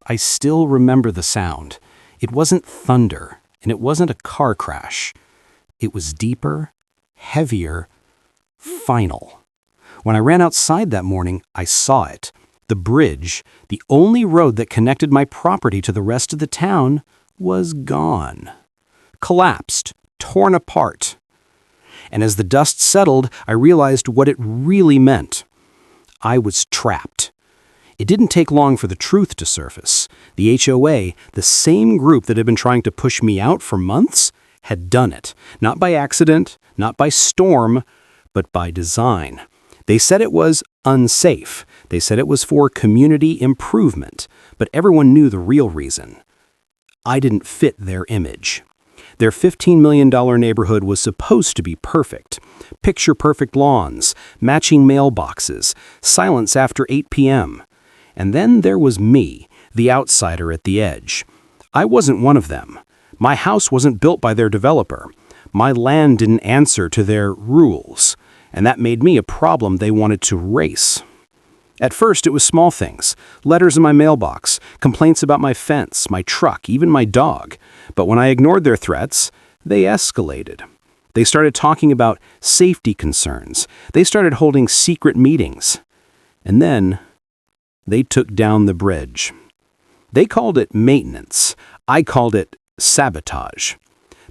I still remember the sound. It wasn't thunder, and it wasn't a car crash. It was deeper, heavier, final. When I ran outside that morning, I saw it. The bridge, the only road that connected my property to the rest of the town, was gone. Collapsed, torn apart. And as the dust settled, I realized what it really meant. I was trapped. It didn't take long for the truth to surface. The HOA, the same group that had been trying to push me out for months, had done it. Not by accident, not by storm, but by design. They said it was unsafe. They said it was for community improvement. But everyone knew the real reason. I didn't fit their image. Their $15 million neighborhood was supposed to be perfect. Picture-perfect lawns, matching mailboxes, silence after 8 p.m. And then there was me, the outsider at the edge. I wasn't one of them. My house wasn't built by their developer. My land didn't answer to their rules. And that made me a problem they wanted to erase. At first, it was small things. Letters in my mailbox, complaints about my fence, my truck, even my dog. But when I ignored their threats, they escalated. They started talking about safety concerns. They started holding secret meetings. And then they took down the bridge. They called it maintenance. I called it sabotage.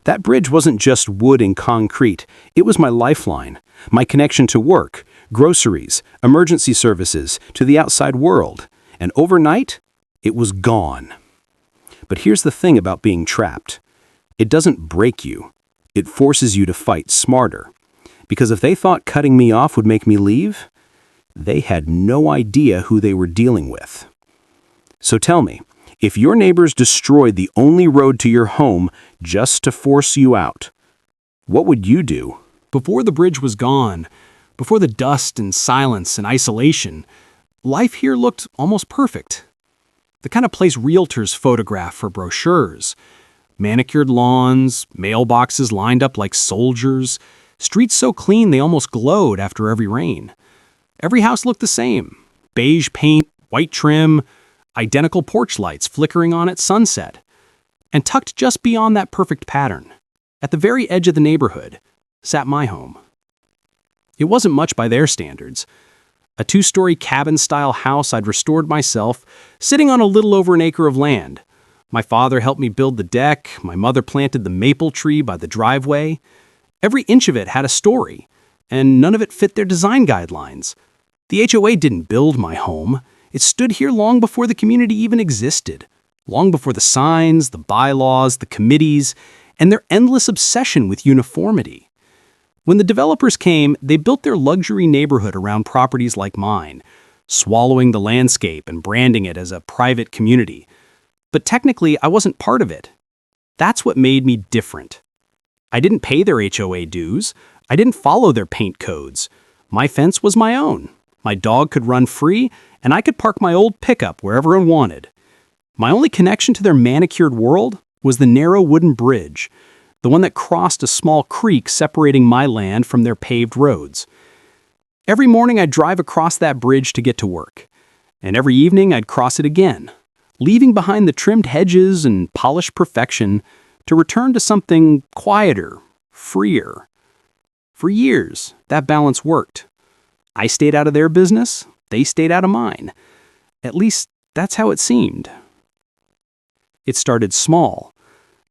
That bridge wasn't just wood and concrete. It was my lifeline, my connection to work, groceries, emergency services, to the outside world. And overnight, it was gone. But here's the thing about being trapped. It doesn't break you. It forces you to fight smarter. Because if they thought cutting me off would make me leave, they had no idea who they were dealing with. So tell me, if your neighbors destroyed the only road to your home just to force you out, what would you do? Before the bridge was gone, before the dust and silence and isolation, life here looked almost perfect. The kind of place realtors photograph for brochures. Manicured lawns, mailboxes lined up like soldiers, streets so clean they almost glowed after every rain. Every house looked the same. Beige paint, white trim, identical porch lights flickering on at sunset. And tucked just beyond that perfect pattern, at the very edge of the neighborhood, sat my home. It wasn't much by their standards. A 2-story cabin-style house I'd restored myself, sitting on a little over an acre of land. My father helped me build the deck, my mother planted the maple tree by the driveway. Every inch of it had a story, and none of it fit their design guidelines. The HOA didn't build my home. It stood here long before the community even existed, long before the signs, the bylaws, the committees, and their endless obsession with uniformity. When the developers came, they built their luxury neighborhood around properties like mine, swallowing the landscape and branding it as a private community. But technically, I wasn't part of it. That's what made me different. I didn't pay their HOA dues. I didn't follow their paint codes. My fence was my own. My dog could run free, and I could park my old pickup wherever I wanted. My only connection to their manicured world was the narrow wooden bridge, the one that crossed a small creek separating my land from their paved roads. Every morning I'd drive across that bridge to get to work, and every evening I'd cross it again, leaving behind the trimmed hedges and polished perfection to return to something quieter, freer. For years, that balance worked. I stayed out of their business, they stayed out of mine. At least, that's how it seemed. It started small.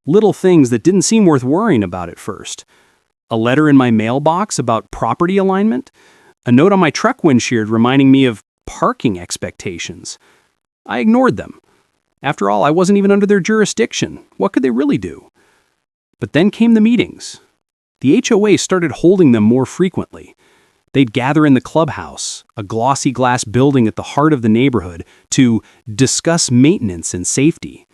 Little things that didn't seem worth worrying about at first. A letter in my mailbox about property alignment. A note on my truck windshield reminding me of parking expectations. I ignored them. After all, I wasn't even under their jurisdiction. What could they really do? But then came the meetings. The HOA started holding them more frequently. They'd gather in the clubhouse, a glossy glass building at the heart of the neighborhood, to discuss maintenance and safety.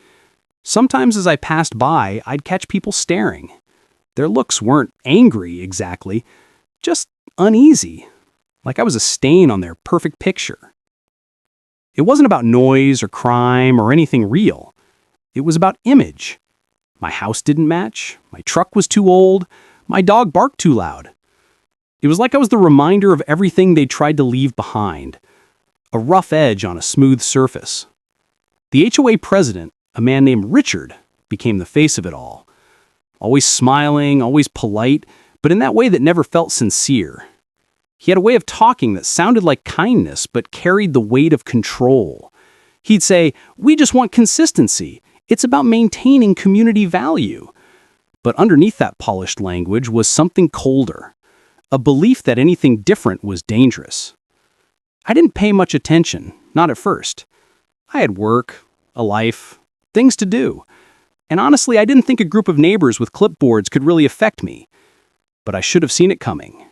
Sometimes as I passed by, I'd catch people staring. Their looks weren't angry exactly, just uneasy, like I was a stain on their perfect picture. It wasn't about noise or crime or anything real. It was about image. My house didn't match, my truck was too old, my dog barked too loud. It was like I was the reminder of everything they tried to leave behind, a rough edge on a smooth surface. The HOA president, a man named Richard, became the face of it all. Always smiling, always polite, but in that way that never felt sincere. He had a way of talking that sounded like kindness, but carried the weight of control. He'd say, "We just want consistency. It's about maintaining community value." But underneath that polished language was something colder, a belief that anything different was dangerous. I didn't pay much attention, not at first. I had work, a life, things to do. And honestly, I didn't think a group of neighbors with clipboards could really affect me. But I should have seen it coming.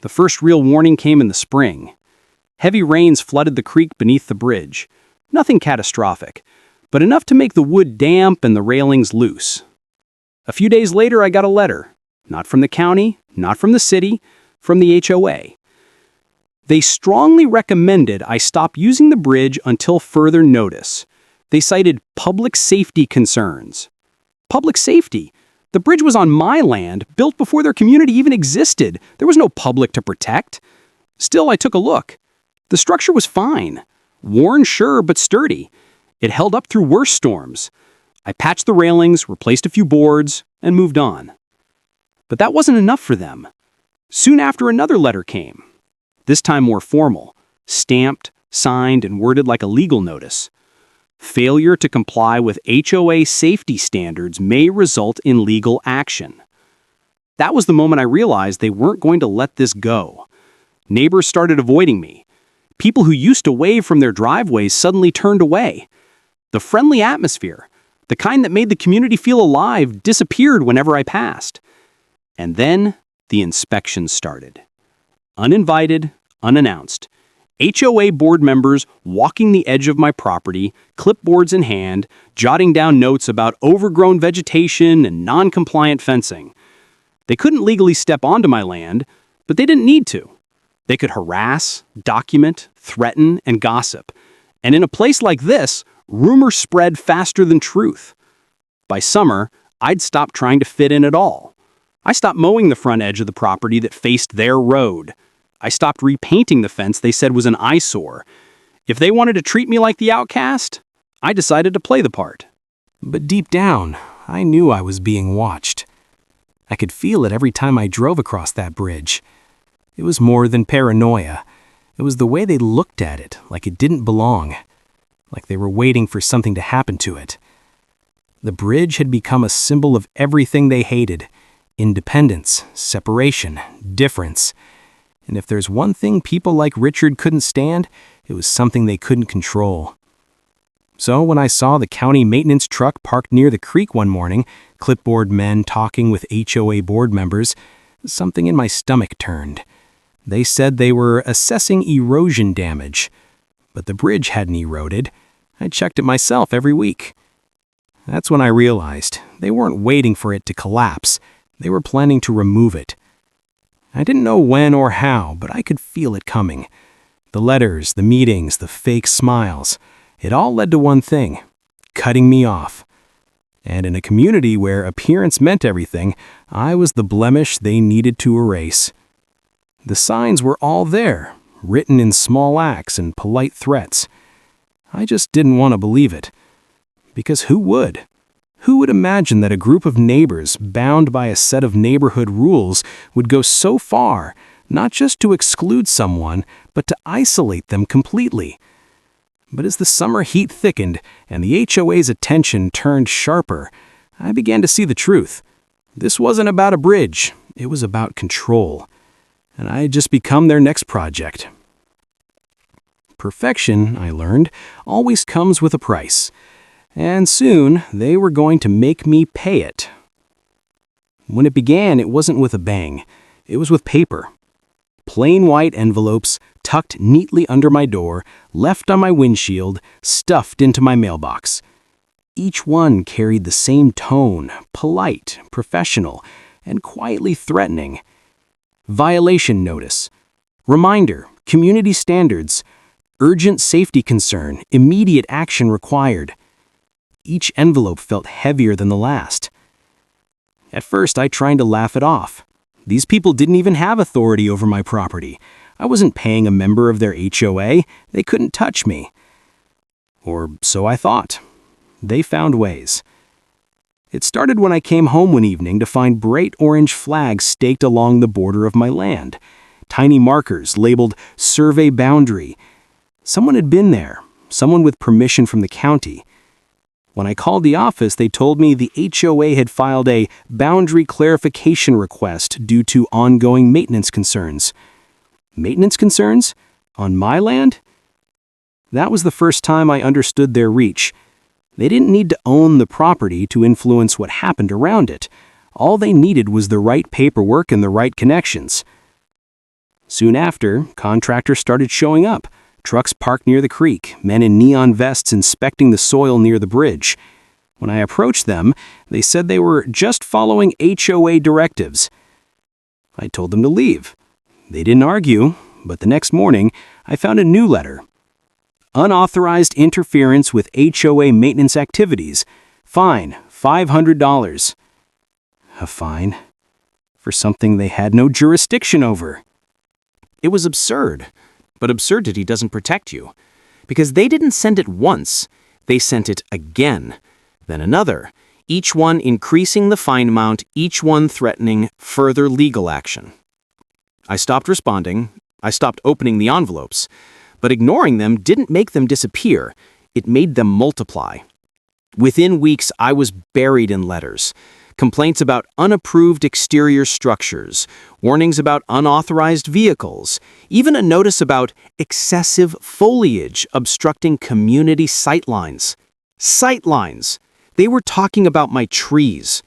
The first real warning came in the spring. Heavy rains flooded the creek beneath the bridge. Nothing catastrophic, but enough to make the wood damp and the railings loose. A few days later, I got a letter. Not from the county, not from the city, from the HOA. They strongly recommended I stop using the bridge until further notice. They cited public safety concerns. Public safety? The bridge was on my land, built before their community even existed. There was no public to protect. Still, I took a look. The structure was fine. Worn, sure, but sturdy. It held up through worse storms. I patched the railings, replaced a few boards, and moved on. But that wasn't enough for them. Soon after, another letter came. This time more formal, stamped, signed, and worded like a legal notice. Failure to comply with HOA safety standards may result in legal action. That was the moment I realized they weren't going to let this go. Neighbors started avoiding me. People who used to wave from their driveways suddenly turned away. The friendly atmosphere, the kind that made the community feel alive, disappeared whenever I passed. And then the inspections started. Uninvited, unannounced. HOA board members walking the edge of my property, clipboards in hand, jotting down notes about overgrown vegetation and non-compliant fencing. They couldn't legally step onto my land, but they didn't need to. They could harass, document, threaten, and gossip. And in a place like this, rumors spread faster than truth. By summer, I'd stopped trying to fit in at all. I stopped mowing the front edge of the property that faced their road. I stopped repainting the fence they said was an eyesore. If they wanted to treat me like the outcast, I decided to play the part. But deep down, I knew I was being watched. I could feel it every time I drove across that bridge. It was more than paranoia. It was the way they looked at it, like it didn't belong. Like they were waiting for something to happen to it. The bridge had become a symbol of everything they hated. Independence, separation, difference. And if there's one thing people like Richard couldn't stand, it was something they couldn't control. So when I saw the county maintenance truck parked near the creek one morning, clipboard men talking with HOA board members, something in my stomach turned. They said they were assessing erosion damage, but the bridge hadn't eroded. I checked it myself every week. That's when I realized they weren't waiting for it to collapse. They were planning to remove it. I didn't know when or how, but I could feel it coming. The letters, the meetings, the fake smiles, it all led to one thing: cutting me off. And in a community where appearance meant everything, I was the blemish they needed to erase. The signs were all there, written in small acts and polite threats. I just didn't want to believe it. Because who would? Who would imagine that a group of neighbors, bound by a set of neighborhood rules, would go so far, not just to exclude someone, but to isolate them completely? But as the summer heat thickened and the HOA's attention turned sharper, I began to see the truth. This wasn't about a bridge, it was about control. And I had just become their next project. Perfection, I learned, always comes with a price. And soon, they were going to make me pay it. When it began, it wasn't with a bang. It was with paper. Plain white envelopes, tucked neatly under my door, left on my windshield, stuffed into my mailbox. Each one carried the same tone, polite, professional, and quietly threatening. Violation notice. Reminder, community standards. Urgent safety concern, immediate action required. Each envelope felt heavier than the last. At first, I tried to laugh it off. These people didn't even have authority over my property. I wasn't paying a member of their HOA. They couldn't touch me. Or so I thought. They found ways. It started when I came home one evening to find bright orange flags staked along the border of my land. Tiny markers labeled Survey Boundary. Someone had been there, someone with permission from the county. When I called the office, they told me the HOA had filed a boundary clarification request due to ongoing maintenance concerns. Maintenance concerns? On my land? That was the first time I understood their reach. They didn't need to own the property to influence what happened around it. All they needed was the right paperwork and the right connections. Soon after, contractors started showing up. Trucks parked near the creek, men in neon vests inspecting the soil near the bridge. When I approached them, they said they were just following HOA directives. I told them to leave. They didn't argue, but the next morning, I found a new letter. Unauthorized interference with HOA maintenance activities. Fine, $500. A fine? For something they had no jurisdiction over. It was absurd. But absurdity doesn't protect you. Because they didn't send it once, they sent it again, then another, each one increasing the fine amount, each one threatening further legal action. I stopped responding, I stopped opening the envelopes, but ignoring them didn't make them disappear, it made them multiply. Within weeks, I was buried in letters. Complaints about unapproved exterior structures, warnings about unauthorized vehicles, even a notice about excessive foliage obstructing community sightlines. Sightlines! They were talking about my trees.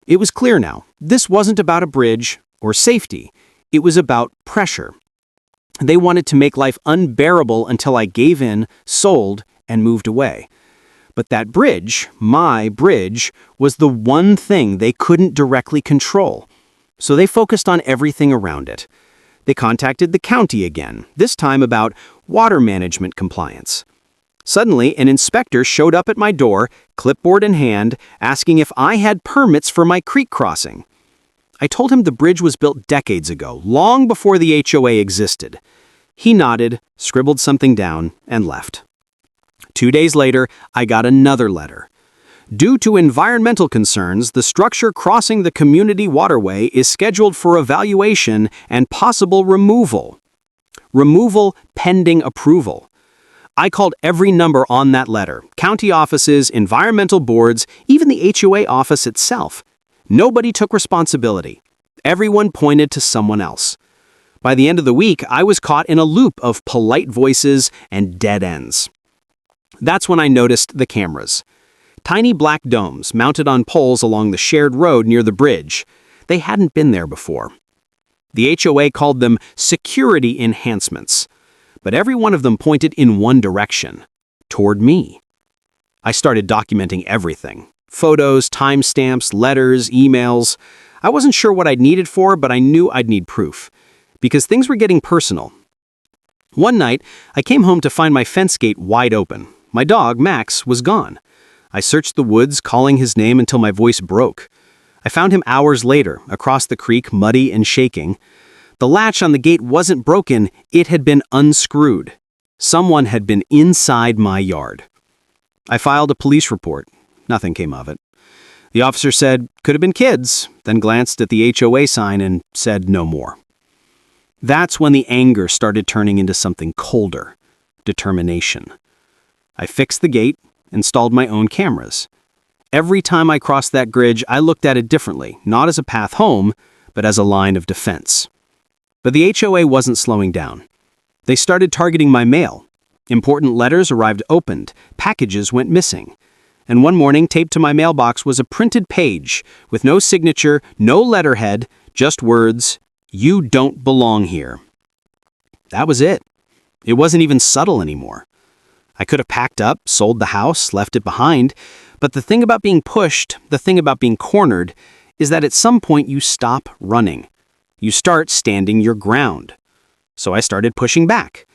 It was clear now, this wasn't about a bridge or safety. It was about pressure. They wanted to make life unbearable until I gave in, sold, and moved away. But that bridge, my bridge, was the one thing they couldn't directly control. So they focused on everything around it. They contacted the county again, this time about water management compliance. Suddenly, an inspector showed up at my door, clipboard in hand, asking if I had permits for my creek crossing. I told him the bridge was built decades ago, long before the HOA existed. He nodded, scribbled something down, and left. 2 days later, I got another letter. Due to environmental concerns, the structure crossing the community waterway is scheduled for evaluation and possible removal. Removal pending approval. I called every number on that letter, county offices, environmental boards, even the HOA office itself. Nobody took responsibility. Everyone pointed to someone else. By the end of the week, I was caught in a loop of polite voices and dead ends. That's when I noticed the cameras. Tiny black domes mounted on poles along the shared road near the bridge. They hadn't been there before. The HOA called them security enhancements. But every one of them pointed in one direction, toward me. I started documenting everything. Photos, timestamps, letters, emails. I wasn't sure what I'd need it for, but I knew I'd need proof. Because things were getting personal. One night, I came home to find my fence gate wide open. My dog, Max, was gone. I searched the woods, calling his name until my voice broke. I found him hours later, across the creek, muddy and shaking. The latch on the gate wasn't broken, it had been unscrewed. Someone had been inside my yard. I filed a police report. Nothing came of it. The officer said, "Could have been kids," then glanced at the HOA sign and said no more. That's when the anger started turning into something colder. Determination. I fixed the gate, installed my own cameras. Every time I crossed that bridge, I looked at it differently, not as a path home, but as a line of defense. But the HOA wasn't slowing down. They started targeting my mail. Important letters arrived opened, packages went missing. And one morning, taped to my mailbox was a printed page with no signature, no letterhead, just words, "You don't belong here." That was it. It wasn't even subtle anymore. I could have packed up, sold the house, left it behind, but the thing about being pushed, the thing about being cornered, is that at some point you stop running. You start standing your ground. So I started pushing back.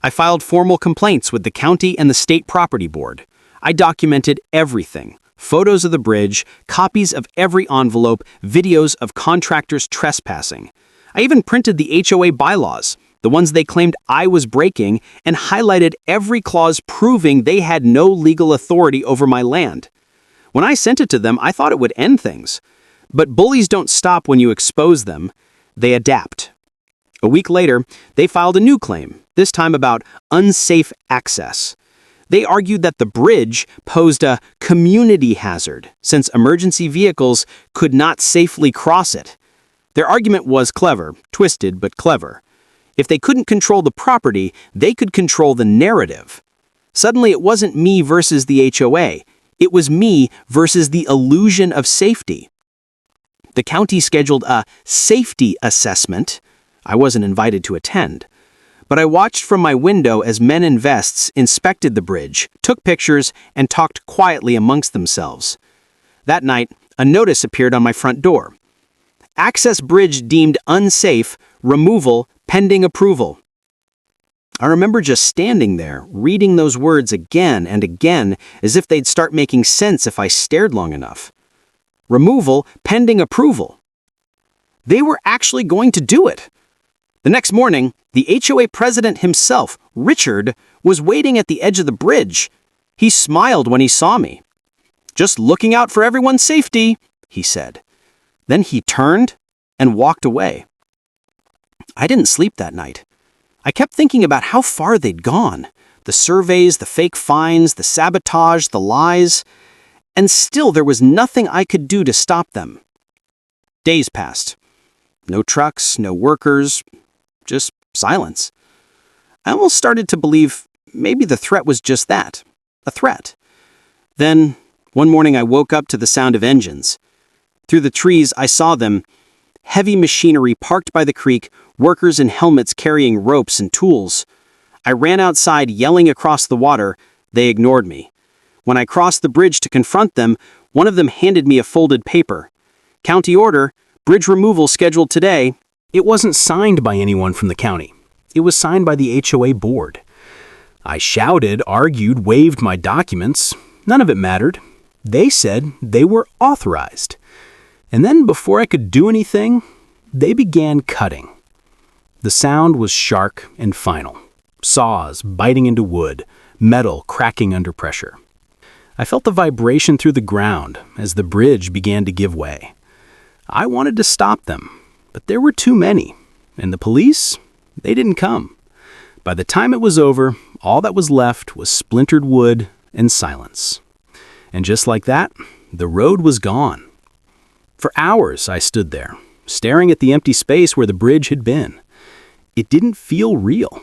I filed formal complaints with the county and the state property board. I documented everything. Photos of the bridge, copies of every envelope, videos of contractors trespassing. I even printed the HOA bylaws. the ones they claimed I was breaking, and highlighted every clause proving they had no legal authority over my land. When I sent it to them, I thought it would end things. But bullies don't stop when you expose them. They adapt. A week later, they filed a new claim, this time about unsafe access. They argued that the bridge posed a community hazard, since emergency vehicles could not safely cross it. Their argument was clever, twisted but clever. If they couldn't control the property, they could control the narrative. Suddenly, it wasn't me versus the HOA. It was me versus the illusion of safety. The county scheduled a safety assessment. I wasn't invited to attend. But I watched from my window as men in vests inspected the bridge, took pictures, and talked quietly amongst themselves. That night, a notice appeared on my front door. Access bridge deemed unsafe, removal pending approval. I remember just standing there, reading those words again and again, as if they'd start making sense if I stared long enough. Removal pending approval. They were actually going to do it. The next morning, the HOA president himself, Richard, was waiting at the edge of the bridge. He smiled when he saw me. "Just looking out for everyone's safety," he said. Then he turned and walked away. I didn't sleep that night. I kept thinking about how far they'd gone. The surveys, the fake fines, the sabotage, the lies. And still there was nothing I could do to stop them. Days passed. No trucks, no workers, just silence. I almost started to believe maybe the threat was just that, a threat. Then, one morning I woke up to the sound of engines. Through the trees, I saw them. Heavy machinery parked by the creek, workers in helmets carrying ropes and tools. I ran outside yelling across the water. They ignored me. When I crossed the bridge to confront them, one of them handed me a folded paper. "County order, bridge removal scheduled today." It wasn't signed by anyone from the county. It was signed by the HOA board. I shouted, argued, waved my documents. None of it mattered. They said they were authorized. And then before I could do anything, they began cutting. The sound was sharp and final. Saws biting into wood, metal cracking under pressure. I felt the vibration through the ground as the bridge began to give way. I wanted to stop them, but there were too many, and the police, they didn't come. By the time it was over, all that was left was splintered wood and silence. And just like that, the road was gone. For hours I stood there, staring at the empty space where the bridge had been. It didn't feel real.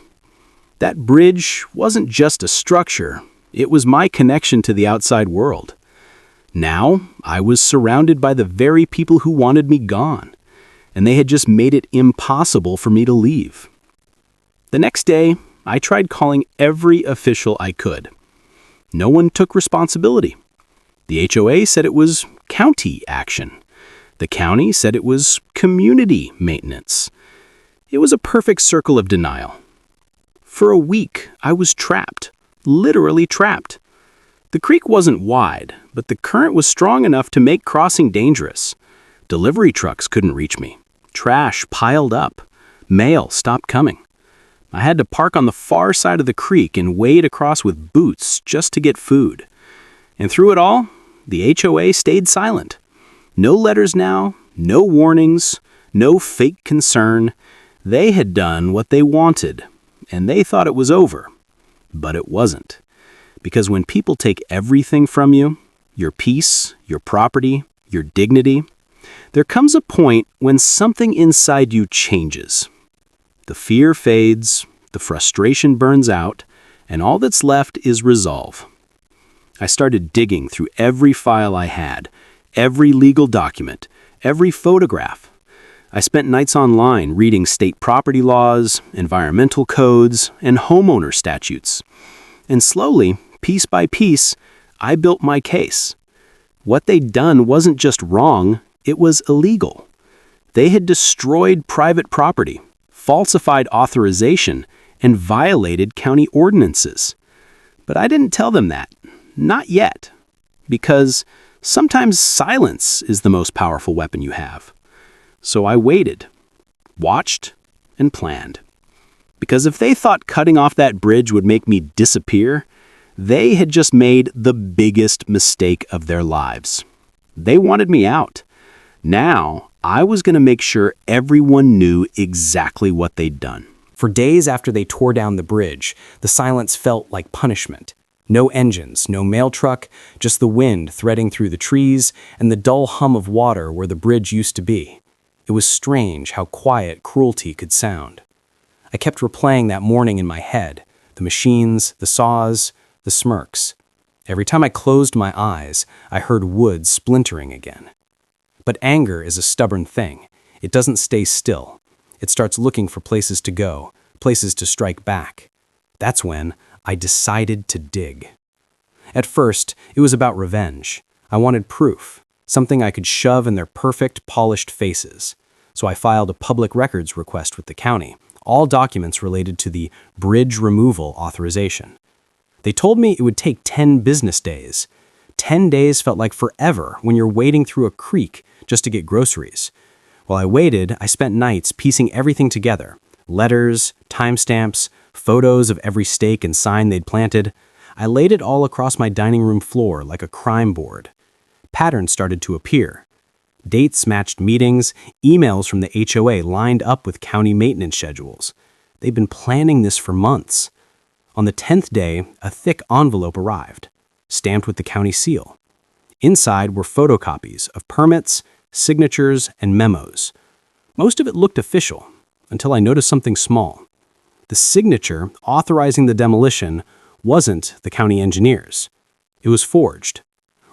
That bridge wasn't just a structure, it was my connection to the outside world. Now, I was surrounded by the very people who wanted me gone, and they had just made it impossible for me to leave. The next day, I tried calling every official I could. No one took responsibility. The HOA said it was county action. The county said it was community maintenance. It was a perfect circle of denial. For a week, I was trapped, literally trapped. The creek wasn't wide, but the current was strong enough to make crossing dangerous. Delivery trucks couldn't reach me. Trash piled up. Mail stopped coming. I had to park on the far side of the creek and wade across with boots just to get food. And through it all, the HOA stayed silent. No letters now, no warnings, no fake concern. They had done what they wanted, and they thought it was over. But it wasn't. Because when people take everything from you, your peace, your property, your dignity, there comes a point when something inside you changes. The fear fades, the frustration burns out, and all that's left is resolve. I started digging through every file I had, every legal document, every photograph. I spent nights online reading state property laws, environmental codes, and homeowner statutes. And slowly, piece by piece, I built my case. What they'd done wasn't just wrong, it was illegal. They had destroyed private property, falsified authorization, and violated county ordinances. But I didn't tell them that. Not yet. Because sometimes silence is the most powerful weapon you have. So I waited, watched, and planned. Because if they thought cutting off that bridge would make me disappear, they had just made the biggest mistake of their lives. They wanted me out. Now, I was going to make sure everyone knew exactly what they'd done. For days after they tore down the bridge, the silence felt like punishment. No engines, no mail truck, just the wind threading through the trees and the dull hum of water where the bridge used to be. It was strange how quiet cruelty could sound. I kept replaying that morning in my head, the machines, the saws, the smirks. Every time I closed my eyes, I heard wood splintering again. But anger is a stubborn thing. It doesn't stay still. It starts looking for places to go, places to strike back. That's when I decided to dig. At first, it was about revenge. I wanted proof, something I could shove in their perfect, polished faces. So I filed a public records request with the county, all documents related to the bridge removal authorization. They told me it would take 10 business days. 10 days felt like forever when you're wading through a creek just to get groceries. While I waited, I spent nights piecing everything together. Letters, timestamps, photos of every stake and sign they'd planted. I laid it all across my dining room floor like a crime board. Patterns started to appear. Dates matched meetings, emails from the HOA lined up with county maintenance schedules. They'd been planning this for months. On the 10th day, a thick envelope arrived, stamped with the county seal. Inside were photocopies of permits, signatures, and memos. Most of it looked official, until I noticed something small. The signature authorizing the demolition wasn't the county engineer's. It was forged.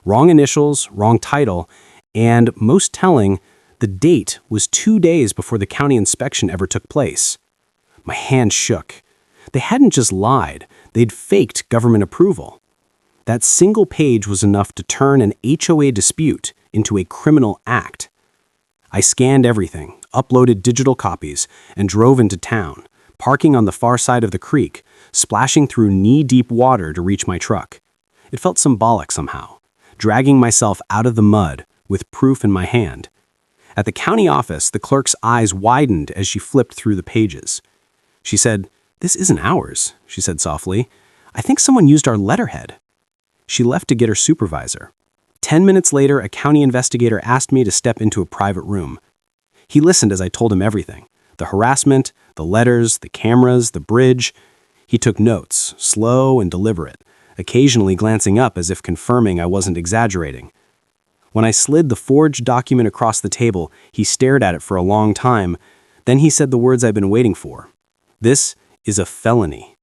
Wrong initials, wrong title, and, most telling, the date was 2 days before the county inspection ever took place. My hand shook. They hadn't just lied, they'd faked government approval. That single page was enough to turn an HOA dispute into a criminal act. I scanned everything, uploaded digital copies, and drove into town, parking on the far side of the creek, splashing through knee-deep water to reach my truck. It felt symbolic somehow, dragging myself out of the mud with proof in my hand. At the county office, the clerk's eyes widened as she flipped through the pages. She said, "This isn't ours," she said softly. "I think someone used our letterhead." She left to get her supervisor. 10 minutes later, a county investigator asked me to step into a private room. He listened as I told him everything. The harassment, the letters, the cameras, the bridge. He took notes, slow and deliberate, occasionally glancing up as if confirming I wasn't exaggerating. When I slid the forged document across the table, he stared at it for a long time. Then he said the words I've been waiting for. "This is a felony."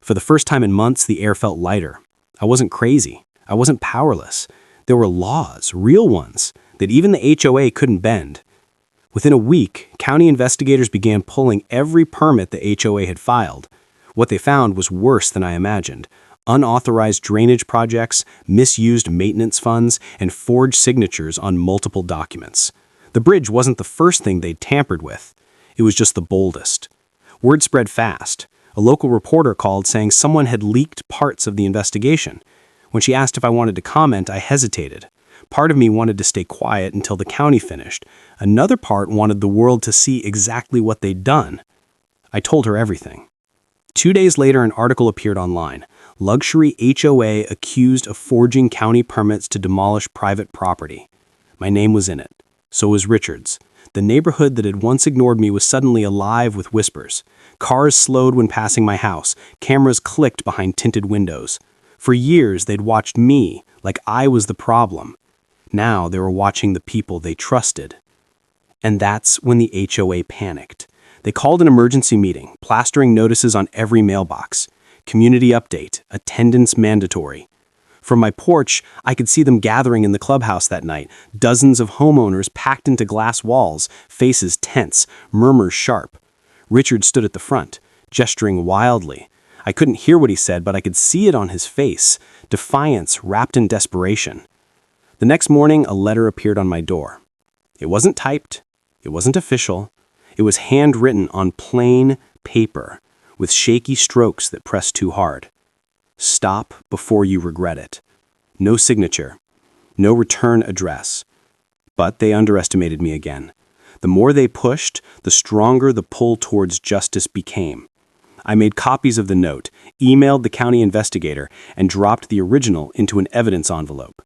For the first time in months, the air felt lighter. I wasn't crazy. I wasn't powerless. There were laws, real ones, that even the HOA couldn't bend. Within a week, county investigators began pulling every permit the HOA had filed. What they found was worse than I imagined. Unauthorized drainage projects, misused maintenance funds, and forged signatures on multiple documents. The bridge wasn't the first thing they'd tampered with. It was just the boldest. Word spread fast. A local reporter called saying someone had leaked parts of the investigation. When she asked if I wanted to comment, I hesitated. Part of me wanted to stay quiet until the county finished. Another part wanted the world to see exactly what they'd done. I told her everything. 2 days later, an article appeared online. Luxury HOA accused of forging county permits to demolish private property. My name was in it. So was Richard's. The neighborhood that had once ignored me was suddenly alive with whispers. Cars slowed when passing my house. Cameras clicked behind tinted windows. For years, they'd watched me like I was the problem. Now they were watching the people they trusted. And that's when the HOA panicked. They called an emergency meeting, plastering notices on every mailbox. Community update, attendance mandatory. From my porch, I could see them gathering in the clubhouse that night, dozens of homeowners packed into glass walls, faces tense, murmurs sharp. Richard stood at the front, gesturing wildly. I couldn't hear what he said, but I could see it on his face, defiance wrapped in desperation. The next morning, a letter appeared on my door. It wasn't typed. It wasn't official. It was handwritten on plain paper, with shaky strokes that pressed too hard. Stop before you regret it. No signature. No return address. But they underestimated me again. The more they pushed, the stronger the pull towards justice became. I made copies of the note, emailed the county investigator, and dropped the original into an evidence envelope.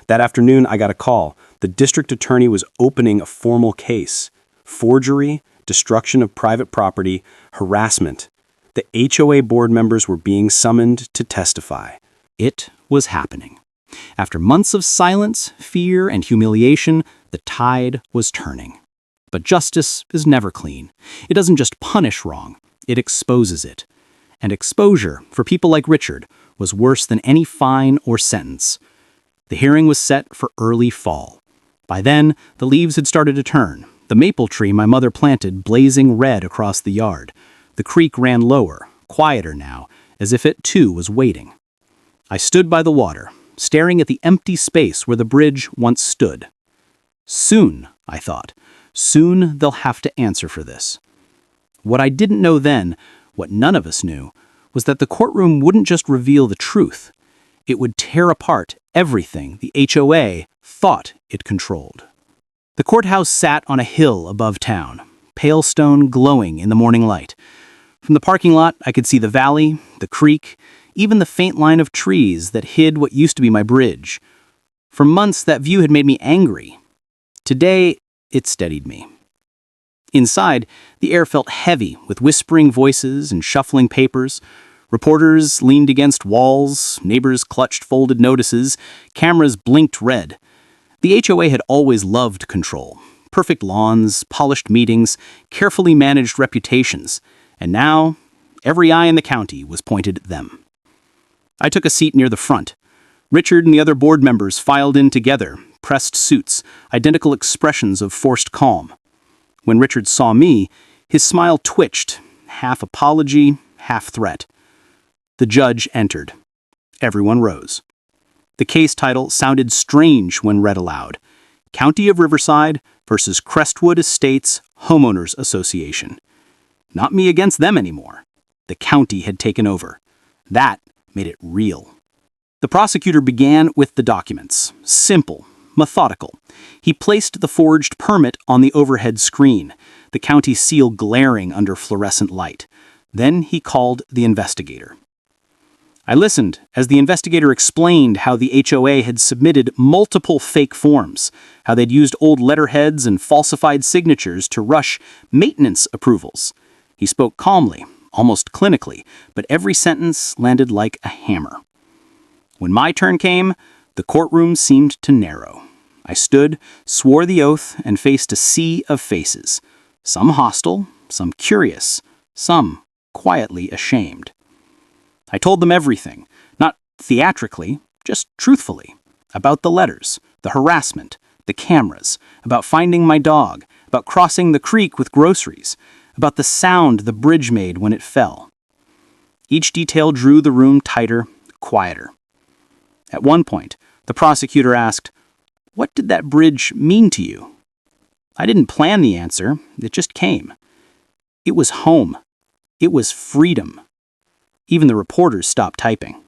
That afternoon, I got a call. The district attorney was opening a formal case. Forgery, destruction of private property, harassment. The HOA board members were being summoned to testify. It was happening. After months of silence, fear, and humiliation, the tide was turning. But justice is never clean. It doesn't just punish wrong, it exposes it. And exposure, for people like Richard, was worse than any fine or sentence. The hearing was set for early fall. By then, the leaves had started to turn, the maple tree my mother planted blazing red across the yard. The creek ran lower, quieter now, as if it too was waiting. I stood by the water, staring at the empty space where the bridge once stood. Soon, I thought, soon they'll have to answer for this. What I didn't know then, what none of us knew, was that the courtroom wouldn't just reveal the truth. It would tear apart everything the HOA thought it controlled. The courthouse sat on a hill above town, pale stone glowing in the morning light. From the parking lot, I could see the valley, the creek, even the faint line of trees that hid what used to be my bridge. For months, that view had made me angry. Today, it steadied me. Inside, the air felt heavy with whispering voices and shuffling papers. Reporters leaned against walls, neighbors clutched folded notices, cameras blinked red. The HOA had always loved control. Perfect lawns, polished meetings, carefully managed reputations. And now, every eye in the county was pointed at them. I took a seat near the front. Richard and the other board members filed in together, pressed suits, identical expressions of forced calm. When Richard saw me, his smile twitched, half apology, half threat. The judge entered. Everyone rose. The case title sounded strange when read aloud. County of Riverside versus Crestwood Estates Homeowners Association. Not me against them anymore. The county had taken over. That made it real. The prosecutor began with the documents. Simple, methodical. He placed the forged permit on the overhead screen, the county seal glaring under fluorescent light. Then he called the investigator. I listened as the investigator explained how the HOA had submitted multiple fake forms, how they'd used old letterheads and falsified signatures to rush maintenance approvals. He spoke calmly, almost clinically, but every sentence landed like a hammer. When my turn came, the courtroom seemed to narrow. I stood, swore the oath, and faced a sea of faces. Some hostile, some curious, some quietly ashamed. I told them everything, not theatrically, just truthfully, about the letters, the harassment, the cameras, about finding my dog, about crossing the creek with groceries, about the sound the bridge made when it fell. Each detail drew the room tighter, quieter. At one point, the prosecutor asked, "What did that bridge mean to you?" I didn't plan the answer, it just came. It was home. It was freedom. Even the reporters stopped typing.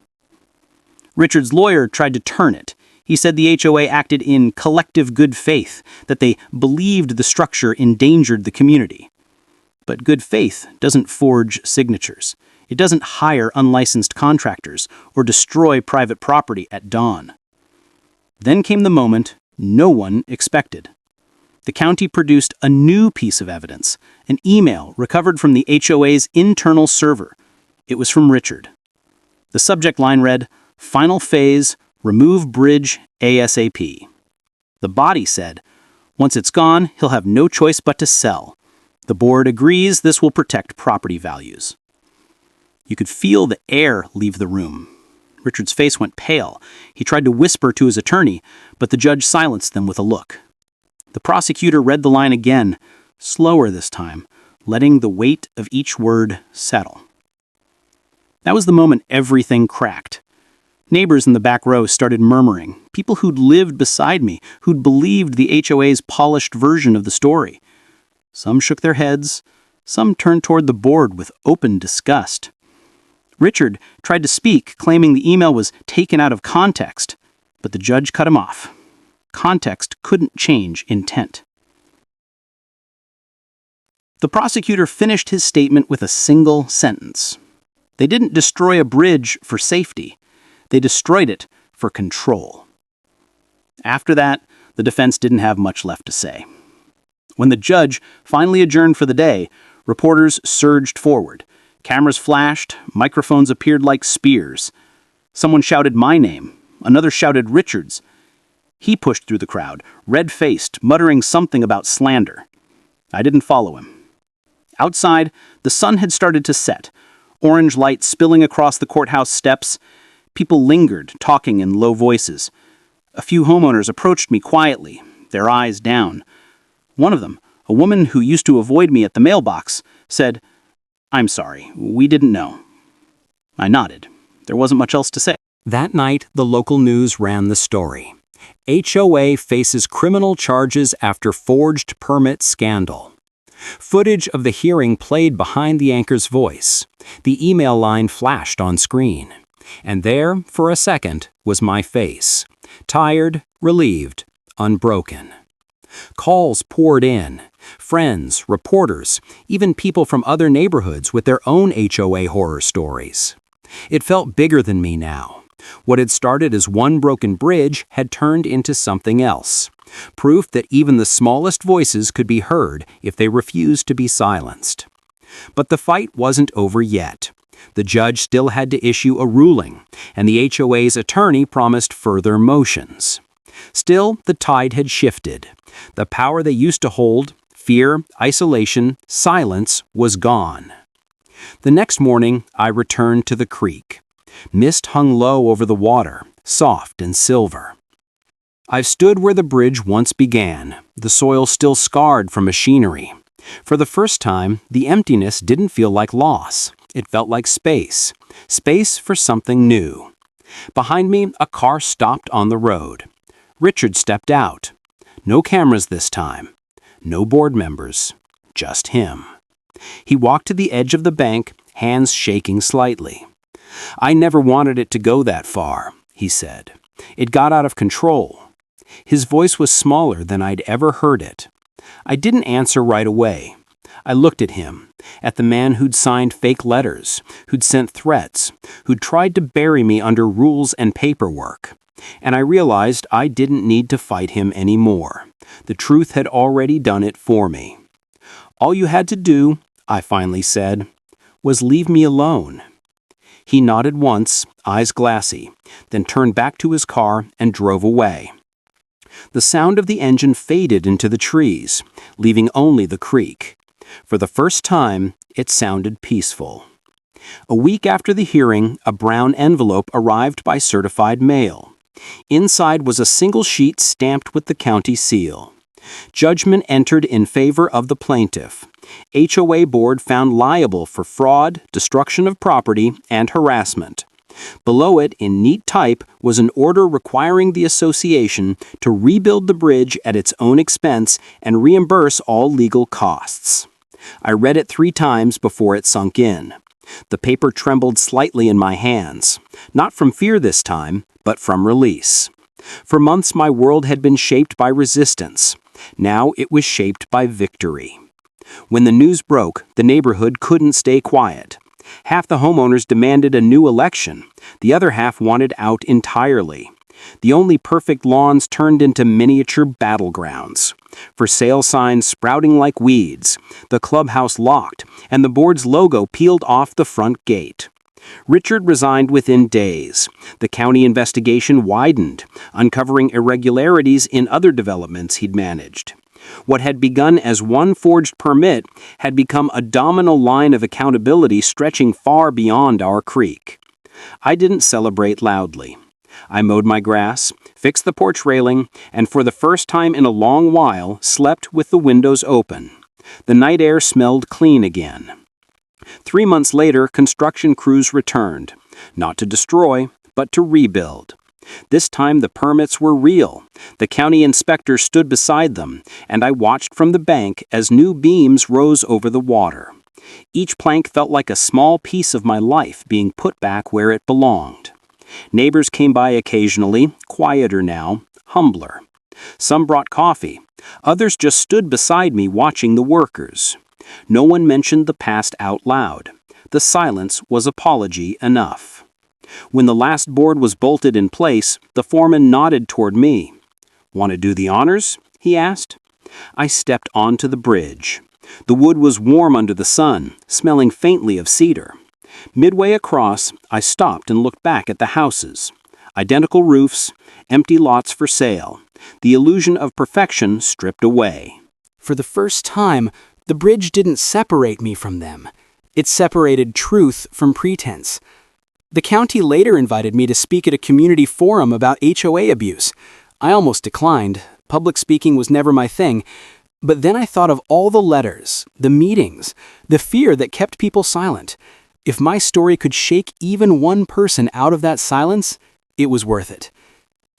Richard's lawyer tried to turn it. He said the HOA acted in collective good faith, that they believed the structure endangered the community. But good faith doesn't forge signatures. It doesn't hire unlicensed contractors or destroy private property at dawn. Then came the moment no one expected. The county produced a new piece of evidence, an email recovered from the HOA's internal server. It was from Richard. The subject line read, "Final phase, remove bridge ASAP." The body said, "Once it's gone, he'll have no choice but to sell. The board agrees this will protect property values." You could feel the air leave the room. Richard's face went pale. He tried to whisper to his attorney, but the judge silenced them with a look. The prosecutor read the line again, slower this time, letting the weight of each word settle. That was the moment everything cracked. Neighbors in the back row started murmuring, people who'd lived beside me, who'd believed the HOA's polished version of the story. Some shook their heads, some turned toward the board with open disgust. Richard tried to speak, claiming the email was taken out of context, but the judge cut him off. Context couldn't change intent. The prosecutor finished his statement with a single sentence. They didn't destroy a bridge for safety. They destroyed it for control. After that, the defense didn't have much left to say. When the judge finally adjourned for the day, reporters surged forward. Cameras flashed, microphones appeared like spears. Someone shouted my name. Another shouted Richard's. He pushed through the crowd, red-faced, muttering something about slander. I didn't follow him. Outside, the sun had started to set, orange light spilling across the courthouse steps. People lingered, talking in low voices. A few homeowners approached me quietly, their eyes down. One of them, a woman who used to avoid me at the mailbox, said, "I'm sorry, we didn't know." I nodded. There wasn't much else to say. That night, the local news ran the story. HOA faces criminal charges after forged permit scandal. Footage of the hearing played behind the anchor's voice. The email line flashed on screen. And there, for a second, was my face. Tired, relieved, unbroken. Calls poured in. Friends, reporters, even people from other neighborhoods with their own HOA horror stories. It felt bigger than me now. What had started as one broken bridge had turned into something else. Proof that even the smallest voices could be heard if they refused to be silenced. But the fight wasn't over yet. The judge still had to issue a ruling, and the HOA's attorney promised further motions. Still, the tide had shifted. The power they used to hold, fear, isolation, silence, was gone. The next morning, I returned to the creek. Mist hung low over the water, soft and silver. I've stood where the bridge once began, the soil still scarred from machinery. For the first time, the emptiness didn't feel like loss. It felt like space. Space for something new. Behind me, a car stopped on the road. Richard stepped out. No cameras this time. No board members. Just him. He walked to the edge of the bank, hands shaking slightly. "I never wanted it to go that far," he said. "It got out of control." His voice was smaller than I'd ever heard it. I didn't answer right away. I looked at him, at the man who'd signed fake letters, who'd sent threats, who'd tried to bury me under rules and paperwork. And I realized I didn't need to fight him anymore. The truth had already done it for me. "All you had to do," I finally said, "was leave me alone." He nodded once, eyes glassy, then turned back to his car and drove away. The sound of the engine faded into the trees, leaving only the creek. For the first time, it sounded peaceful. A week after the hearing, a brown envelope arrived by certified mail. Inside was a single sheet stamped with the county seal. Judgment entered in favor of the plaintiff. HOA board found liable for fraud, destruction of property, and harassment. Below it, in neat type, was an order requiring the association to rebuild the bridge at its own expense and reimburse all legal costs. I read it 3 times before it sunk in. The paper trembled slightly in my hands, not from fear this time, but from release. For months my world had been shaped by resistance. Now it was shaped by victory. When the news broke, the neighborhood couldn't stay quiet. Half the homeowners demanded a new election. The other half wanted out entirely. The only perfect lawns turned into miniature battlegrounds. For sale signs sprouting like weeds, the clubhouse locked, and the board's logo peeled off the front gate. Richard resigned within days. The county investigation widened, uncovering irregularities in other developments he'd managed. What had begun as one forged permit had become a domino line of accountability stretching far beyond our creek. I didn't celebrate loudly. I mowed my grass, fixed the porch railing, and for the first time in a long while, slept with the windows open. The night air smelled clean again. 3 months later, construction crews returned, not to destroy, but to rebuild. This time the permits were real. The county inspector stood beside them, and I watched from the bank as new beams rose over the water. Each plank felt like a small piece of my life being put back where it belonged. Neighbors came by occasionally, quieter now, humbler. Some brought coffee. Others just stood beside me watching the workers. No one mentioned the past out loud. The silence was apology enough. When the last board was bolted in place, the foreman nodded toward me. "Want to do the honors?" he asked. I stepped onto the bridge. The wood was warm under the sun, smelling faintly of cedar. Midway across, I stopped and looked back at the houses. Identical roofs, empty lots for sale, the illusion of perfection stripped away. For the first time, the bridge didn't separate me from them. It separated truth from pretense. The county later invited me to speak at a community forum about HOA abuse. I almost declined. Public speaking was never my thing. But then I thought of all the letters, the meetings, the fear that kept people silent. If my story could shake even one person out of that silence, it was worth it.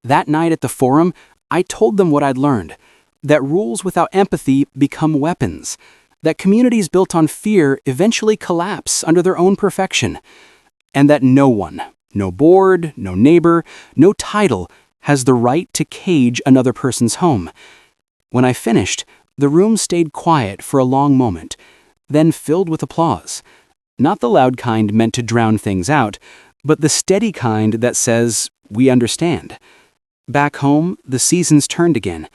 That night at the forum, I told them what I'd learned, that rules without empathy become weapons, that communities built on fear eventually collapse under their own perfection, and that no one, no board, no neighbor, no title, has the right to cage another person's home. When I finished, the room stayed quiet for a long moment, then filled with applause. Not the loud kind meant to drown things out, but the steady kind that says, "We understand." Back home, the seasons turned again.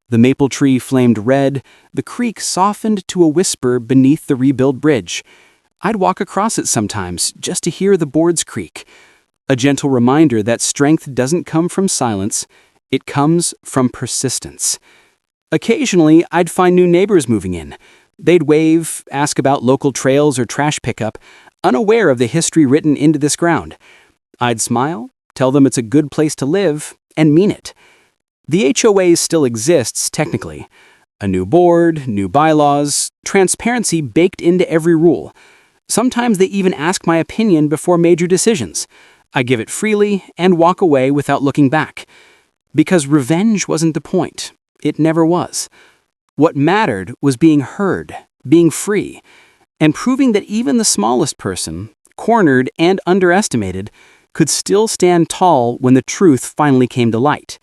The maple tree flamed red, the creek softened to a whisper beneath the rebuilt bridge. I'd walk across it sometimes just to hear the boards creak. A gentle reminder that strength doesn't come from silence, it comes from persistence. Occasionally, I'd find new neighbors moving in. They'd wave, ask about local trails or trash pickup, unaware of the history written into this ground. I'd smile, tell them it's a good place to live, and mean it. The HOA still exists, technically. A new board, new bylaws, transparency baked into every rule. Sometimes they even ask my opinion before major decisions. I give it freely and walk away without looking back. Because revenge wasn't the point. It never was. What mattered was being heard, being free, and proving that even the smallest person, cornered and underestimated, could still stand tall when the truth finally came to light.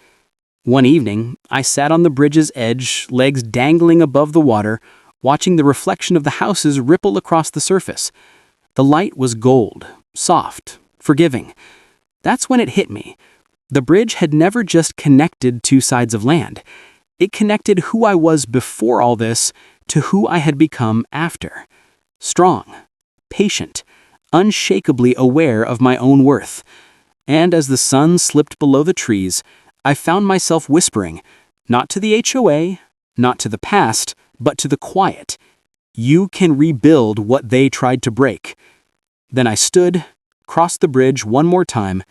One evening, I sat on the bridge's edge, legs dangling above the water, watching the reflection of the houses ripple across the surface. The light was gold, soft, forgiving. That's when it hit me. The bridge had never just connected two sides of land. It connected who I was before all this to who I had become after. Strong, patient, unshakably aware of my own worth. And as the sun slipped below the trees, I found myself whispering, not to the HOA, not to the past, but to the quiet. You can rebuild what they tried to break. Then I stood, crossed the bridge one more time,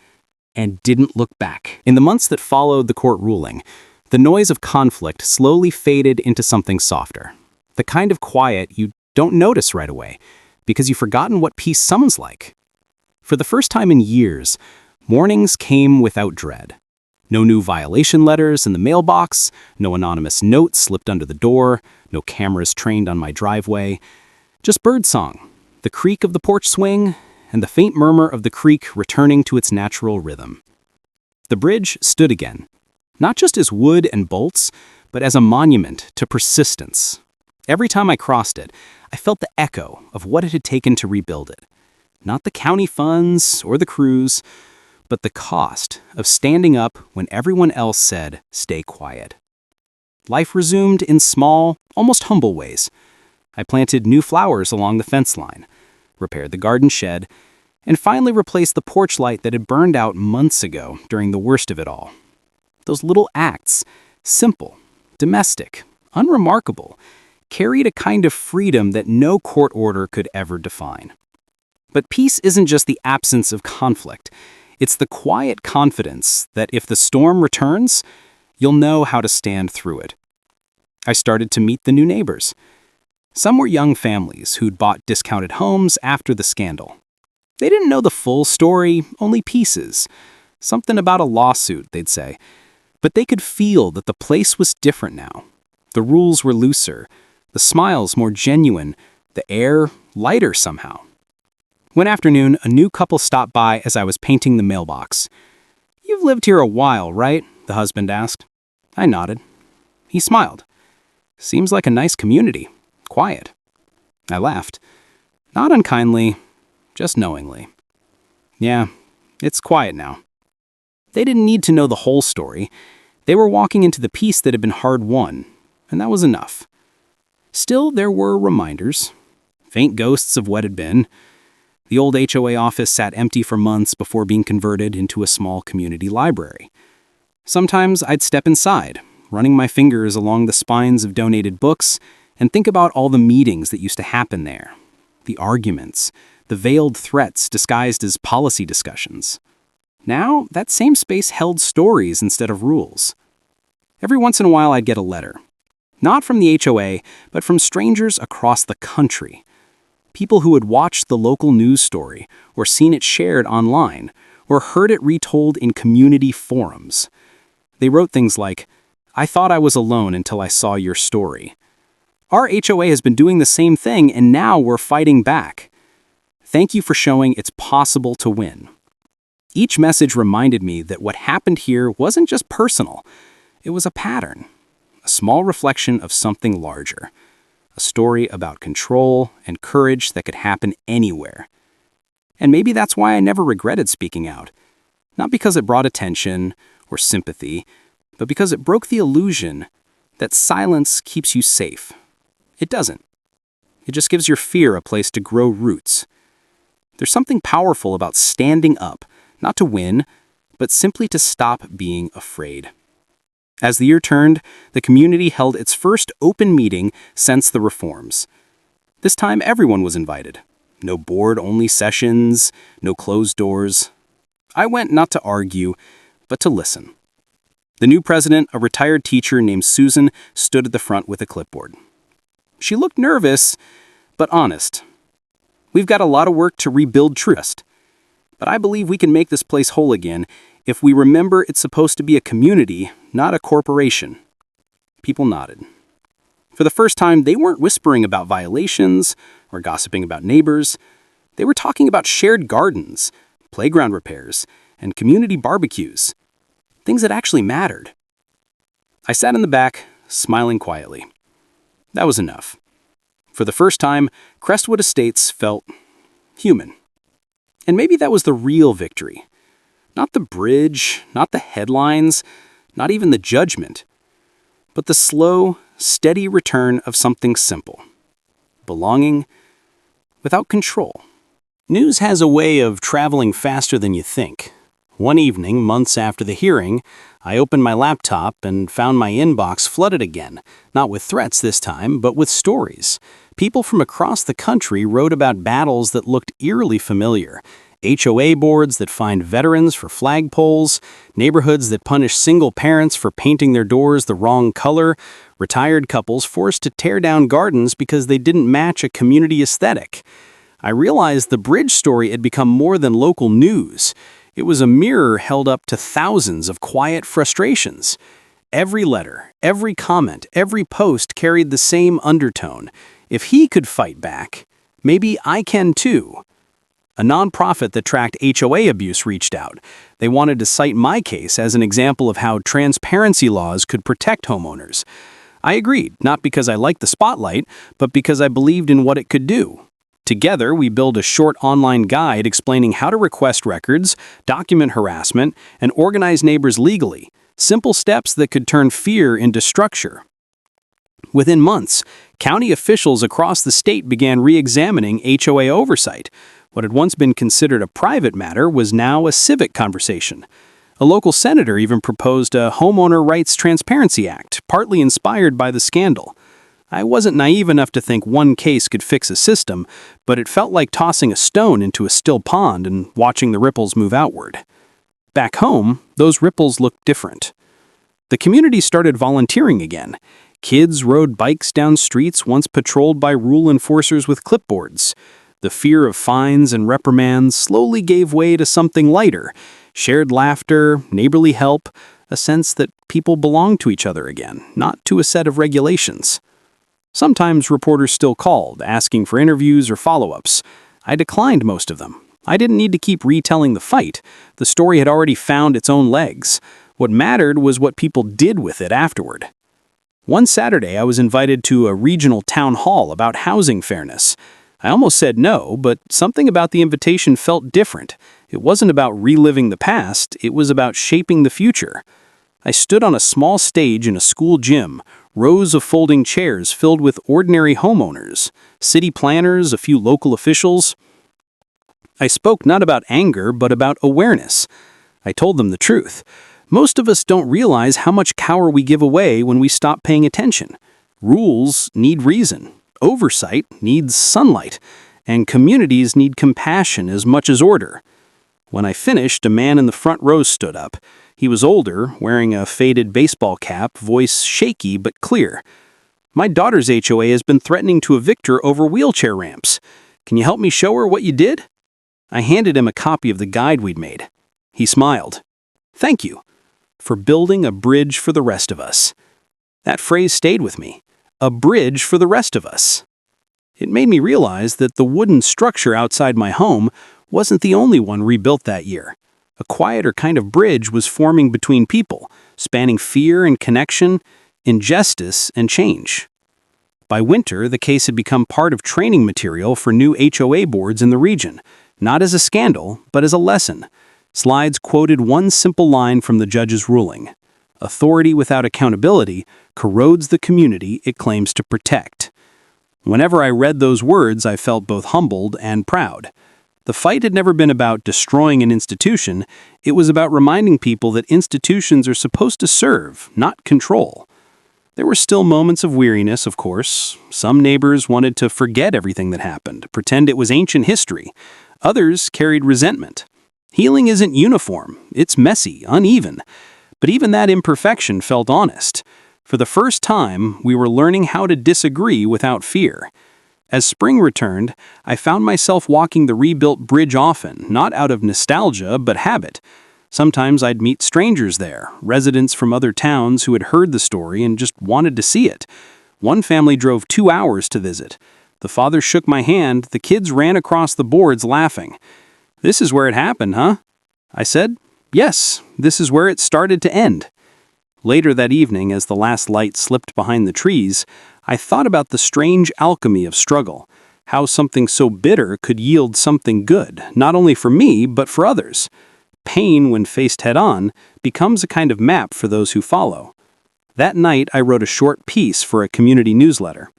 and didn't look back. In the months that followed the court ruling, the noise of conflict slowly faded into something softer. The kind of quiet you don't notice right away, because you've forgotten what peace sounds like. For the first time in years, mornings came without dread. No new violation letters in the mailbox, no anonymous notes slipped under the door, no cameras trained on my driveway. Just birdsong, the creak of the porch swing, and the faint murmur of the creek returning to its natural rhythm. The bridge stood again, not just as wood and bolts, but as a monument to persistence. Every time I crossed it, I felt the echo of what it had taken to rebuild it. Not the county funds or the crews, but the cost of standing up when everyone else said, "Stay quiet." Life resumed in small, almost humble ways. I planted new flowers along the fence line, repaired the garden shed, and finally replaced the porch light that had burned out months ago during the worst of it all. Those little acts, simple, domestic, unremarkable, carried a kind of freedom that no court order could ever define. But peace isn't just the absence of conflict. It's the quiet confidence that if the storm returns, you'll know how to stand through it. I started to meet the new neighbors. Some were young families who'd bought discounted homes after the scandal. They didn't know the full story, only pieces. Something about a lawsuit, they'd say. But they could feel that the place was different now. The rules were looser, the smiles more genuine, the air lighter somehow. One afternoon, a new couple stopped by as I was painting the mailbox. "You've lived here a while, right?" the husband asked. I nodded. He smiled. "Seems like a nice community. Quiet." I laughed. Not unkindly, just knowingly. Yeah, it's quiet now. They didn't need to know the whole story. They were walking into the peace that had been hard-won, and that was enough. Still, there were reminders. Faint ghosts of what had been. The old HOA office sat empty for months before being converted into a small community library. Sometimes I'd step inside, running my fingers along the spines of donated books, and think about all the meetings that used to happen there. The arguments, the veiled threats disguised as policy discussions. Now, that same space held stories instead of rules. Every once in a while I'd get a letter. Not from the HOA, but from strangers across the country. People who had watched the local news story, or seen it shared online, or heard it retold in community forums. They wrote things like, "I thought I was alone until I saw your story. Our HOA has been doing the same thing, and now we're fighting back. Thank you for showing it's possible to win." Each message reminded me that what happened here wasn't just personal. It was a pattern, a small reflection of something larger, a story about control and courage that could happen anywhere. And maybe that's why I never regretted speaking out. Not because it brought attention or sympathy, but because it broke the illusion that silence keeps you safe. It doesn't. It just gives your fear a place to grow roots. There's something powerful about standing up, not to win, but simply to stop being afraid. As the year turned, the community held its first open meeting since the reforms. This time everyone was invited. No board-only sessions, no closed doors. I went not to argue, but to listen. The new president, a retired teacher named Susan, stood at the front with a clipboard. She looked nervous, but honest. "We've got a lot of work to rebuild trust, but I believe we can make this place whole again if we remember it's supposed to be a community, not a corporation." People nodded. For the first time, they weren't whispering about violations or gossiping about neighbors. They were talking about shared gardens, playground repairs, and community barbecues. Things that actually mattered. I sat in the back, smiling quietly. That was enough. For the first time, Crestwood Estates felt human. And maybe that was the real victory. Not the bridge, not the headlines, not even the judgment, but the slow, steady return of something simple. Belonging without control. News has a way of traveling faster than you think. One evening, months after the hearing, I opened my laptop and found my inbox flooded again, not with threats this time, but with stories. People from across the country wrote about battles that looked eerily familiar. HOA boards that fined veterans for flagpoles, neighborhoods that punish single parents for painting their doors the wrong color, retired couples forced to tear down gardens because they didn't match a community aesthetic. I realized the bridge story had become more than local news. It was a mirror held up to thousands of quiet frustrations. Every letter, every comment, every post carried the same undertone. If he could fight back, maybe I can too. A nonprofit that tracked HOA abuse reached out. They wanted to cite my case as an example of how transparency laws could protect homeowners. I agreed, not because I liked the spotlight, but because I believed in what it could do. Together, we built a short online guide explaining how to request records, document harassment, and organize neighbors legally. Simple steps that could turn fear into structure. Within months, county officials across the state began re-examining HOA oversight. What had once been considered a private matter was now a civic conversation. A local senator even proposed a Homeowner Rights Transparency Act, partly inspired by the scandal. I wasn't naive enough to think one case could fix a system, but it felt like tossing a stone into a still pond and watching the ripples move outward. Back home, those ripples looked different. The community started volunteering again. Kids rode bikes down streets once patrolled by rule enforcers with clipboards. The fear of fines and reprimands slowly gave way to something lighter. Shared laughter, neighborly help, a sense that people belonged to each other again, not to a set of regulations. Sometimes reporters still called, asking for interviews or follow-ups. I declined most of them. I didn't need to keep retelling the fight. The story had already found its own legs. What mattered was what people did with it afterward. One Saturday, I was invited to a regional town hall about housing fairness. I almost said no, but something about the invitation felt different. It wasn't about reliving the past, it was about shaping the future. I stood on a small stage in a school gym, rows of folding chairs filled with ordinary homeowners, city planners, a few local officials. I spoke not about anger, but about awareness. I told them the truth. Most of us don't realize how much power we give away when we stop paying attention. Rules need reason, oversight needs sunlight, and communities need compassion as much as order. When I finished, a man in the front row stood up. He was older, wearing a faded baseball cap, voice shaky but clear. "My daughter's HOA has been threatening to evict her over wheelchair ramps. Can you help me show her what you did?" I handed him a copy of the guide we'd made. He smiled. "Thank you for building a bridge for the rest of us." That phrase stayed with me. A bridge for the rest of us. It made me realize that the wooden structure outside my home wasn't the only one rebuilt that year. A quieter kind of bridge was forming between people, spanning fear and connection, injustice and change. By winter, the case had become part of training material for new HOA boards in the region, not as a scandal, but as a lesson. Slides quoted one simple line from the judge's ruling: "Authority without accountability corrodes the community it claims to protect." Whenever I read those words, I felt both humbled and proud. The fight had never been about destroying an institution, it was about reminding people that institutions are supposed to serve, not control. There were still moments of weariness, of course. Some neighbors wanted to forget everything that happened, pretend it was ancient history. Others carried resentment. Healing isn't uniform, it's messy, uneven. But even that imperfection felt honest. For the first time, we were learning how to disagree without fear. As spring returned, I found myself walking the rebuilt bridge often, not out of nostalgia, but habit. Sometimes I'd meet strangers there, residents from other towns who had heard the story and just wanted to see it. One family drove 2 hours to visit. The father shook my hand, the kids ran across the boards laughing. "This is where it happened, huh?" I said, "Yes, this is where it started to end." Later that evening, as the last light slipped behind the trees, I thought about the strange alchemy of struggle, how something so bitter could yield something good, not only for me, but for others. Pain, when faced head-on, becomes a kind of map for those who follow. That night, I wrote a short piece for a community newsletter.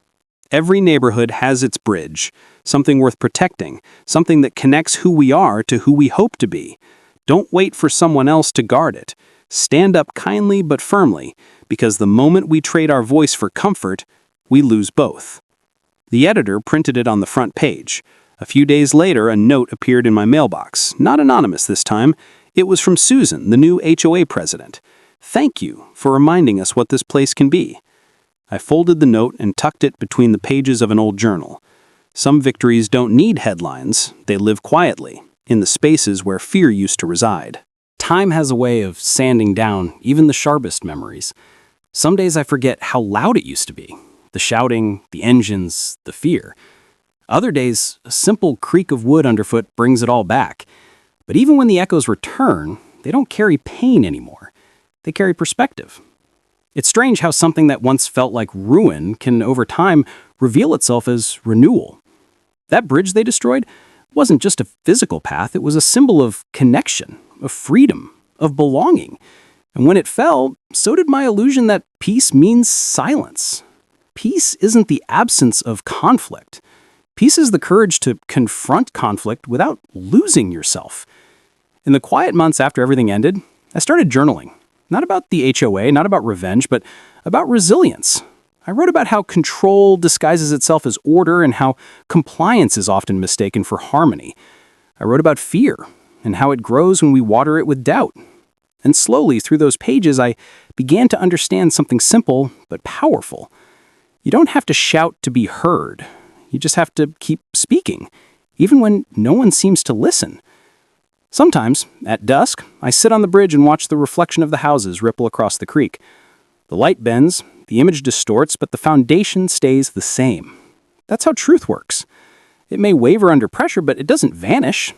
Every neighborhood has its bridge, something worth protecting, something that connects who we are to who we hope to be. Don't wait for someone else to guard it. Stand up kindly but firmly, because the moment we trade our voice for comfort, we lose both. The editor printed it on the front page. A few days later, a note appeared in my mailbox, not anonymous this time. It was from Susan, the new HOA president. "Thank you for reminding us what this place can be." I folded the note and tucked it between the pages of an old journal. Some victories don't need headlines, they live quietly, in the spaces where fear used to reside. Time has a way of sanding down even the sharpest memories. Some days I forget how loud it used to be. The shouting, the engines, the fear. Other days, a simple creak of wood underfoot brings it all back. But even when the echoes return, they don't carry pain anymore. They carry perspective. It's strange how something that once felt like ruin can, over time, reveal itself as renewal. That bridge they destroyed wasn't just a physical path, it was a symbol of connection, of freedom, of belonging. And when it fell, so did my illusion that peace means silence. Peace isn't the absence of conflict. Peace is the courage to confront conflict without losing yourself. In the quiet months after everything ended, I started journaling. Not about the HOA, not about revenge, but about resilience. I wrote about how control disguises itself as order and how compliance is often mistaken for harmony. I wrote about fear and how it grows when we water it with doubt. And slowly, through those pages, I began to understand something simple but powerful. You don't have to shout to be heard. You just have to keep speaking, even when no one seems to listen. Sometimes, at dusk, I sit on the bridge and watch the reflection of the houses ripple across the creek. The light bends, the image distorts, but the foundation stays the same. That's how truth works. It may waver under pressure, but it doesn't vanish.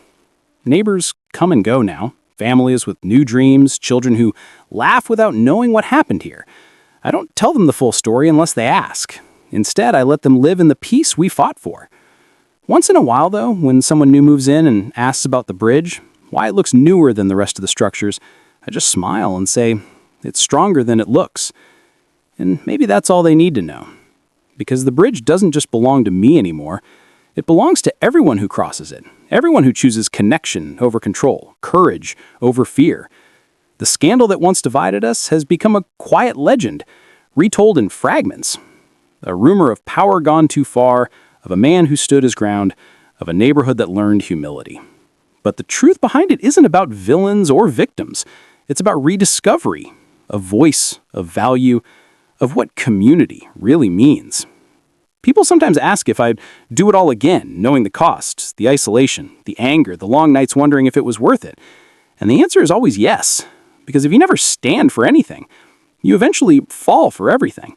Neighbors come and go now. Families with new dreams, children who laugh without knowing what happened here. I don't tell them the full story unless they ask. Instead, I let them live in the peace we fought for. Once in a while, though, when someone new moves in and asks about the bridge, why it looks newer than the rest of the structures, I just smile and say, it's stronger than it looks. And maybe that's all they need to know. Because the bridge doesn't just belong to me anymore. It belongs to everyone who crosses it, everyone who chooses connection over control, courage over fear. The scandal that once divided us has become a quiet legend, retold in fragments. A rumor of power gone too far, of a man who stood his ground, of a neighborhood that learned humility. But the truth behind it isn't about villains or victims. It's about rediscovery, of voice, of value, of what community really means. People sometimes ask if I'd do it all again, knowing the costs, the isolation, the anger, the long nights wondering if it was worth it. And the answer is always yes, because if you never stand for anything, you eventually fall for everything.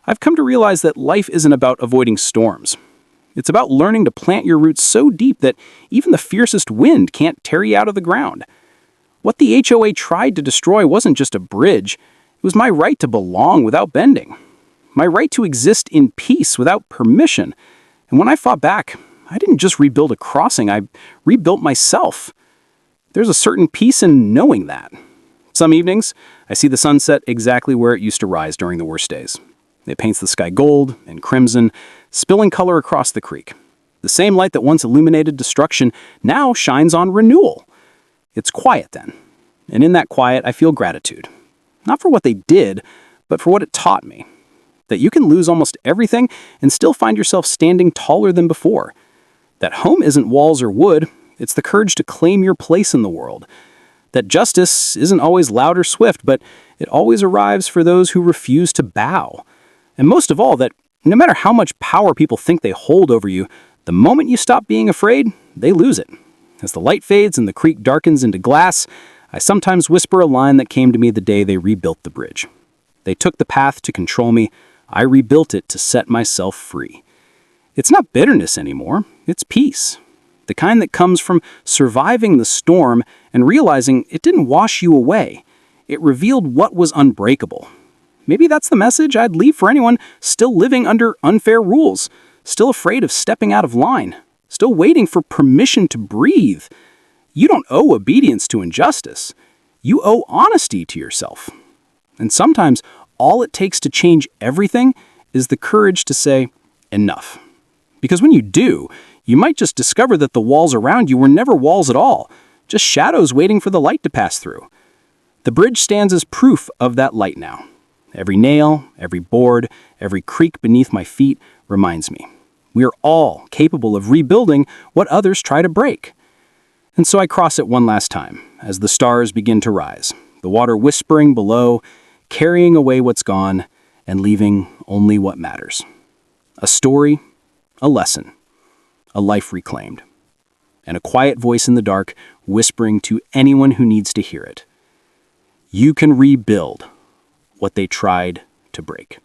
I've come to realize that life isn't about avoiding storms. It's about learning to plant your roots so deep that even the fiercest wind can't tear you out of the ground. What the HOA tried to destroy wasn't just a bridge. It was my right to belong without bending. My right to exist in peace without permission. And when I fought back, I didn't just rebuild a crossing, I rebuilt myself. There's a certain peace in knowing that. Some evenings, I see the sunset exactly where it used to rise during the worst days. It paints the sky gold and crimson, spilling color across the creek. The same light that once illuminated destruction now shines on renewal. It's quiet then, and in that quiet I feel gratitude. Not for what they did, but for what it taught me. That you can lose almost everything and still find yourself standing taller than before. That home isn't walls or wood, it's the courage to claim your place in the world. That justice isn't always loud or swift, but it always arrives for those who refuse to bow. And most of all, that no matter how much power people think they hold over you, the moment you stop being afraid, they lose it. As the light fades and the creek darkens into glass, I sometimes whisper a line that came to me the day they rebuilt the bridge. They took the path to control me. I rebuilt it to set myself free. It's not bitterness anymore. It's peace. The kind that comes from surviving the storm and realizing it didn't wash you away. It revealed what was unbreakable. Maybe that's the message I'd leave for anyone still living under unfair rules, still afraid of stepping out of line, still waiting for permission to breathe. You don't owe obedience to injustice. You owe honesty to yourself. And sometimes all it takes to change everything is the courage to say, enough. Because when you do, you might just discover that the walls around you were never walls at all, just shadows waiting for the light to pass through. The bridge stands as proof of that light now. Every nail, every board, every creak beneath my feet reminds me. We are all capable of rebuilding what others try to break. And so I cross it one last time, as the stars begin to rise, the water whispering below, carrying away what's gone, and leaving only what matters. A story, a lesson, a life reclaimed, and a quiet voice in the dark whispering to anyone who needs to hear it. You can rebuild what they tried to break.